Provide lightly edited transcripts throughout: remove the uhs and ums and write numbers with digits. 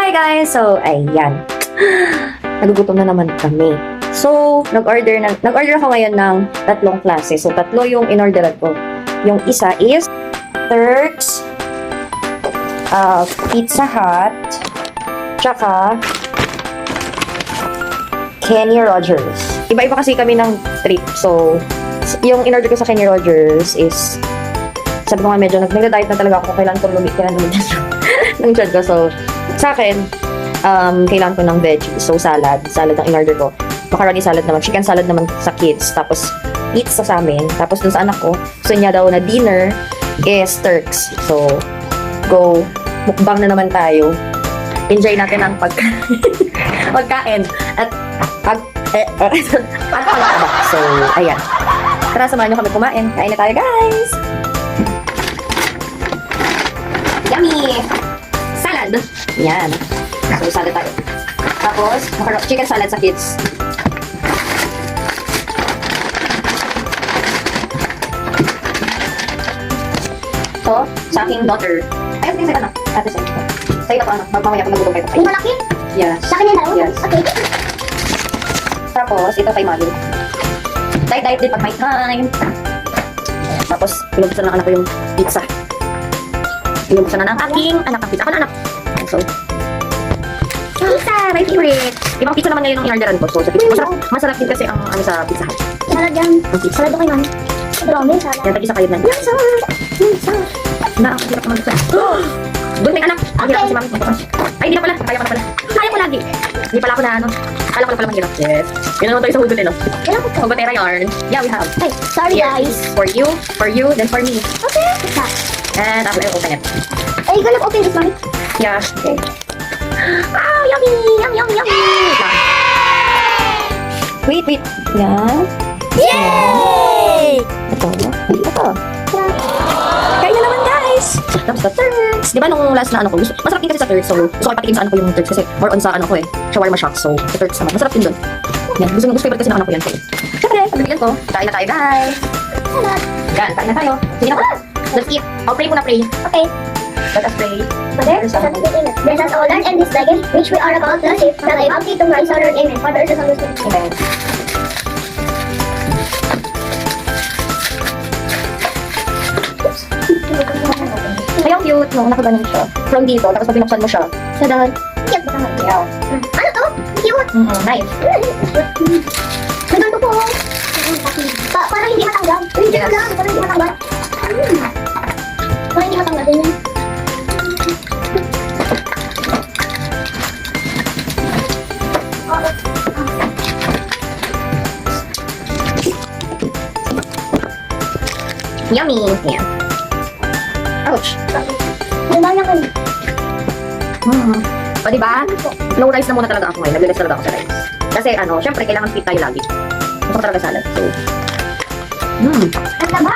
Hi guys! So, ayan. Nagugutom na naman kami. So, nag-order ako ngayon ng tatlong klase. So, tatlo yung in-orderan ko. Yung isa is Turks, Pizza Hut, tsaka Kenny Rogers. Iba-iba kasi kami ng trip. So, yung in-order ko sa Kenny Rogers is sabi ko nga medyo nag-diet na talaga ako. Kailangan ko lumit ng tiyan ko. So, sa akin, kailangan ko ng veggies. So, salad ang in-order ko. Macaroni salad naman. Chicken salad naman sa kids. Tapos, pizza sa amin. Tapos, dun sa anak ko, gusto niya daw na dinner is Turks. So, go. Mukbang na naman tayo. Enjoy natin ang pagkain. At pagkakaba. So, ayan. Tara, samahan nyo kami kumain. Kain na tayo, guys! Yummy! Salad! Yan. So, salad tayo. Tapos, chicken salad sa kids. Ito, sa aking daughter. Ayos din sa anak. Ate sa ito. Sa ito anak. Magpamaya kung nagutom kayo. Yung malaki? Yes. Sa akin yan daw? Yes. Okay. Tapos, ito kay Mami. Diet din pag may time. Tapos, pinubuksan ng anak ko yung pizza. Pinubuksan na ng aking anak ang pizza. Ako na anak. So, pizza, my favorite. Ibang pizza naman ngayon ang in-orderan ko. So, sa pizza. Masarap din kasi ang ano sa pizza. Salad yan. Salad doon kay mami. Marami, salad. Yan, tag-isa kayo na. Yung salad. Yung salad. Na, ang hirap naman gusto. Doon may anak. Ang hirap ko si Mami. Ay, hindi na pala. Kaya ko na pala. Kaya ko lagi. Hindi pala ako na ano. Kala ko na pala mahirap. Yes. Yun naman tayo sa hugot eh, no? Kailan ko to? Hugotera yarn. Yeah, we have. Ay, sorry Here guys. is for you, then for me. Okay. Isa. And after I open it. Ay, you gonna open this, mami? Yeah. Okay. Ah, yummy! Yummy! Wait. Yan. Yay! Ito. Kain na naman, guys! Tapos the Turks. Di ba nung last na ano ko, masarap din kasi sa Turks. So, gusto ko ipatikim sa ano ko yung Turks kasi more on sa ano ko eh. Shawarma shop. So, sa Turks naman. Masarap din doon. Yan. Gusto favorite kasi ng anak ko yan. So, syempre, pabibigyan ko. Kain na tayo, guys! Salad. Yan, kain na tayo. Sige na po. Let's eat. I'll pray muna, pray. Okay. Let us pray. Father, bless us all and this dragon, which we are about to receive, that I bounty to Christ our Lord. Amen. Father, Jesus, Holy Spirit. Amen. Ay, ang cute. No, nakaganon siya. From dito, tapos pag binuksan mo siya. Sa dahon. Cute ba naman? Yeah. Ano to? Cute. Nice. May ganito po. Parang hindi matanggal. Hindi Yes. lang. Parang hindi matanggal. Parang hindi matanggal din yan. Yummy. Ayan. Ouch. Ang dami ako. O, diba? No rice na muna talaga ako ngayon. Nag-rest talaga ako sa rice. Kasi, ano, syempre, kailangan fit tayo lagi. Gusto ko talaga salad. So, Ang taba.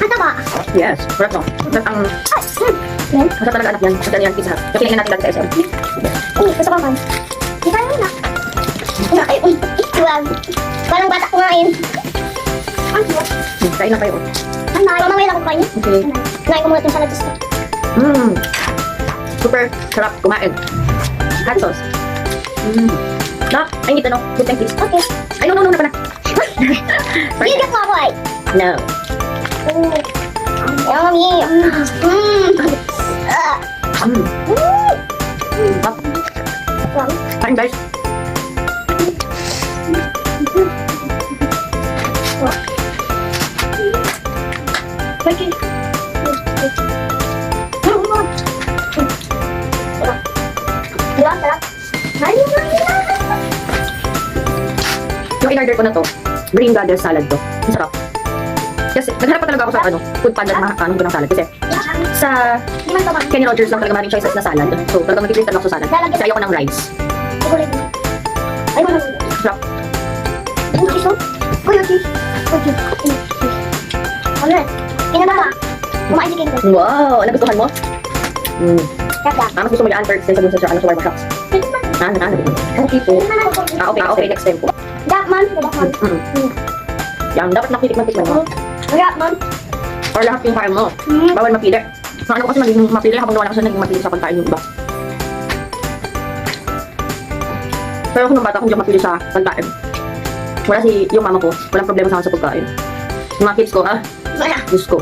Ang taba. yes. Correct, no? Correct ang... Masa talaga anak yan. Kasi ano yan, pizza. Kasi kinain natin lagi sa SM. Uy, gusto ko man. Di tayo na. Ay, uy. Wag. Parang bata kumain. Ang cute. Kain na kayo. Ang naay. Mamaya lang ako kain. Okay. Naay ko muna itong salad gusto. Super sarap kumain. Hot sauce. Nak, I need to know. Good thank you. Okay. Ay, no na pala. Sorry. Bigyan mo ako ay. No. Yummy. Kain guys. Okay. Sarap, sarap. Yung in-order ko na to, green goddess salad to. Ang sarap. Kasi naghanap pa talaga ako sa ano, food panda na ano ko ng salad. Kasi sa Hindi man ito, ma'am. Kenny Rogers lang talaga maraming choices na salad. So talagang mag-green ako sa salad. Kasi ayoko ng rice. Ulit. Ay, wala. Sarap. Yung cheese, oh. Uy, yung cheese. Uy, cheese. Ano? Pinababa. Kumain si Kinko. Wow! Nagustuhan mo? Kaya. Mas gusto mo yung Turks kaysa dun sa shawarma shops. Okay po. Okay, next time po. Dakman. Dakman. Yan, dapat nakitikman-tikman mo. Dakman. Or lahat yung kain mo. Bawal mapili. Ang ano ko kasi magiging mapili habang nawala kasi naging mapili sa pagkain yung iba. Pero kung nung bata, kung di ako mapili sa pagkain. Wala si yung mama ko. Walang problema sa akin sa pagkain. Yung mga kids ko, Wala. Diyos ko.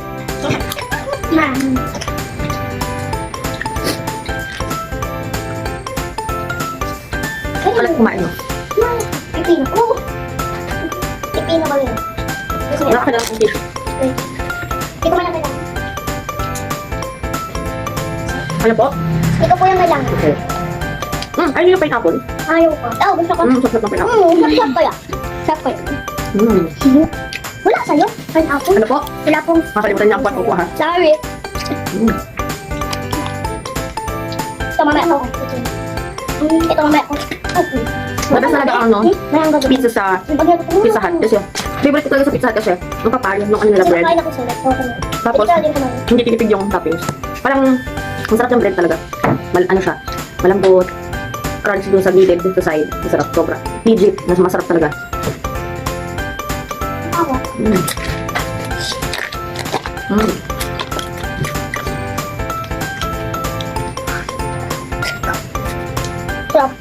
Wala kumain mo. Pipino. Oh! Pipino ba yun? Gusto Wala niya? ka na lang kids. Hindi ko malaki lang. Ano po? Hindi ko po yung malang. Okay. Ayun yung pineapple. Ayaw ko. Oo, gusto ko. Sarap ng pineapple. Sarap kaya. Sarap kaya. Wala sa'yo. Pineapple. Ano po? Wala pong... Makalimutan niya ang kwat ko ha. Sorry. Ito mamaya ko. Ito mamaya ko. Madalas talaga ang Mayang gagawin. pizza sa Pizza Hut. Kasi favorite ko talaga sa Pizza Hut kasi mapapalo yung ano nila bread. Nakain ako sulit. Tapos, Ikaw din kumain. hindi tinipid yung toppings. Parang, masarap yung bread talaga. Ano siya, malambot. Crunch dun sa gilid, dun sa side. Masarap, sobra. Legit, masarap talaga. Ako. Sarap.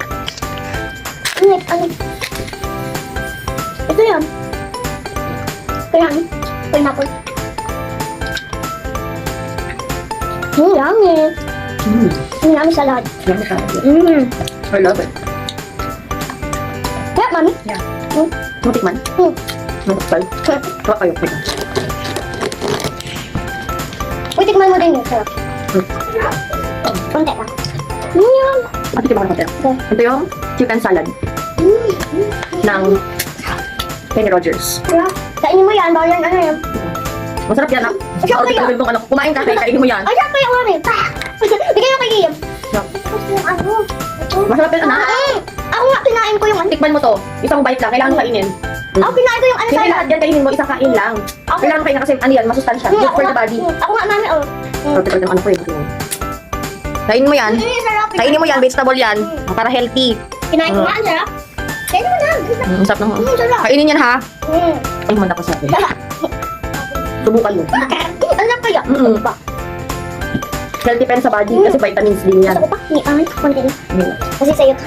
Ano? Ito yan. Pineapple. Yummy. Yummy salad. Yan, masarap. I love it. Kaya, mami? Yeah. Mm. Matikman. Matikman. Kawa kayo, tikman. Uy, tikman mo din yun. Sarap. Konti lang. Yum. At tikman ko na Okay. Ito yung chicken salad ng Kenny Rogers. Sarap. Kainin mo yan. Bawal yan. Ano yan? Masarap yan, Masarap Or, yan. tignan mo, kumain ka, kainin mo yan. Ay, sarap kaya mami. Bigay mo kay Guillaume. Sarap. Yung ano? Ito. Masarap yan, anak. Ako nga, kinain ko yung ano. Tikman mo to. Isang bite lang, kailangan mo kainin. Ako kinain ko yung ano Hindi salad. lahat yan kainin mo, isang kain lang. Ako. Kailangan mo kainin kasi ano yan, masustansya. Good for the body. Ako nga, mami, oh. So, tikman ng ano ko yun. Kainin mo yan. Sarap. Kainin mo yan, vegetable yan. Para healthy. Kinain ko nga, ang sarap. Kainin mo na. Sarap na. Sarap. Kainin yan ha. Mm. Ay, manda ko sa akin. Sarap. Subukan mo. Ano kaya? Mm. Healthy pa yan sa body kasi vitamins din yan. Gusto ko pa. Ni Amin, konti din. Mm. Kasi sa'yo to.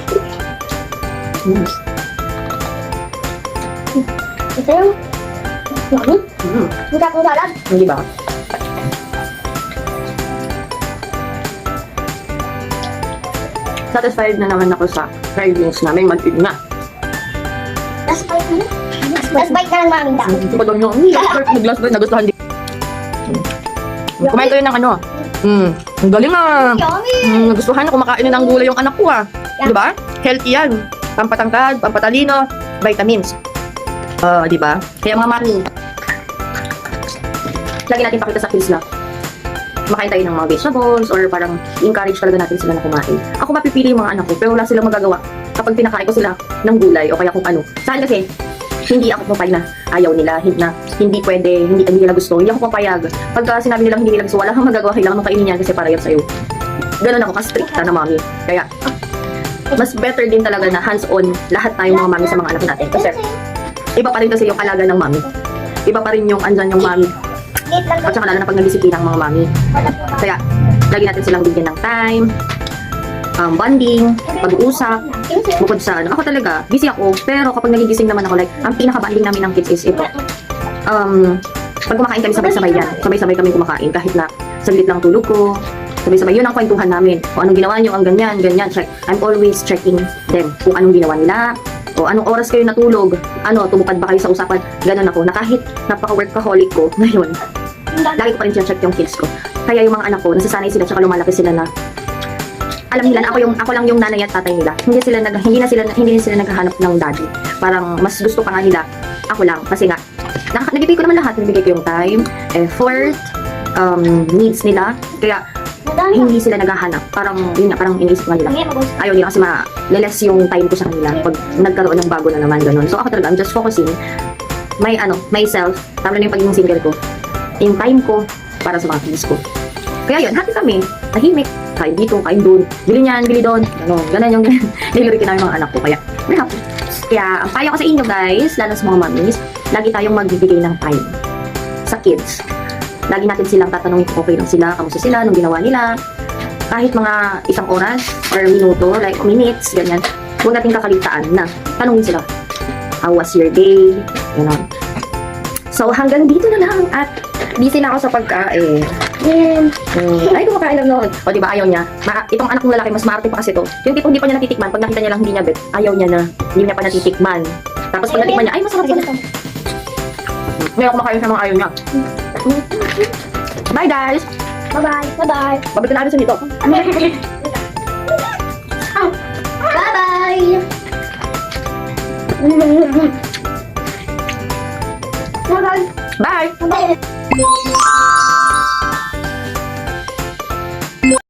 Mm. Ito yung... Mami, Mm. ang sarap ng salad. Hindi ba? Satisfied na naman ako sa cravings namin mag-eat na. Last bite na. Last bite na lang mami. Ito ba doon yung nag-last bite nagustuhan din. Kumain kayo ng ano? Ang galing ah. Yummy! Nagustuhan na kumakain na ng gulay yung anak ko ah. Yeah. Di ba? Healthy yan. Pampatangkad, pampatalino, vitamins. Di ba? Kaya mga mami, lagi natin pakita sa kids na kumakain tayo ng mga vegetables or parang encourage talaga natin sila na kumain. Ako mapipili yung mga anak ko pero wala silang magagawa kapag pinakain ko sila ng gulay o kaya kung ano. Saan kasi, hindi ako papayag na ayaw nila, hindi pwede, hindi nila gusto, hindi ako papayag. Pagka sinabi nilang hindi nila gusto, wala kang magagawa, kailangan mong kainin yan kasi para yan sa'yo. Ganun ako, ka-stricta na mami. Kaya, mas better din talaga na hands-on lahat tayong mga mami sa mga anak natin. Kasi, iba pa rin kasi yung alaga ng mami. Iba pa rin yung andyan yung mami. At saka lalo na pag nagdisiplina ang mga mami. Kaya, lagi natin silang bigyan ng time, bonding, pag-uusap, bukod sa ano. Ako talaga, busy ako, pero kapag nagigising naman ako, like, ang pinaka-bonding namin ng kids is ito. Pag kumakain kami sabay-sabay yan, sabay-sabay kami kumakain, kahit na saglit lang tulog ko, sabay-sabay, yun ang kwentuhan namin. O anong ginawa nyo, ang ganyan, ganyan, check. I'm always checking them, kung anong ginawa nila, o anong oras kayo natulog, tumupad ba kayo sa usapan, ganun ako, na kahit napaka-workaholic ko, ngayon, lagi ko pa rin check yung kids ko. Kaya yung mga anak ko, nasasanay sila, tsaka lumalaki sila na alam nila na ako lang yung nanay at tatay nila. Hindi na sila naghahanap ng daddy. Parang mas gusto pa nga nila ako lang kasi nga nabigay ko naman lahat, nabigay ko yung time, effort, needs nila. Kaya hindi sila naghahanap. Parang yun nga, parang iniisip nga nila. Ayaw nila kasi ma-less yung time ko sa kanila pag nagkaroon ng bago na naman ganun. So ako talaga, I'm just focusing myself, tama na yung pagiging single ko. Yung time ko para sa mga kids ko. Kaya yun, happy kami. Tahimik. Kain dito, kain doon. Bili niyan, bili doon. Ganun yung nilirikin namin mga anak ko. Kaya, we're happy. Kaya, ang payo ko sa inyo guys, lalo sa mga mommies, lagi tayong magbibigay ng time sa kids. Lagi natin silang tatanungin kung okay lang sila, kamusta sila, anong ginawa nila. Kahit mga isang oras or minuto, like minutes, ganyan. Huwag natin kakalitaan na tanungin sila. How was your day? Ganon. So, hanggang dito na lang at busy na ako sa pagkain. Yan. Ay, kumakain lang noon. O, diba, ayaw niya. Itong anak kong lalaki, mas maarte pa kasi to. Yung tipo, hindi pa niya natitikman. Pag nakita niya lang, hindi niya bet. Ayaw niya na. Hindi niya pa natitikman. Tapos pag natikman niya, ay, masarap pala to. Ngayon, kumakain siya mga ayaw niya. Bye, guys! Bye-bye. Bye-bye. Babalik na natin dito. Bye-bye. Bye-bye. Bye! Bye-bye.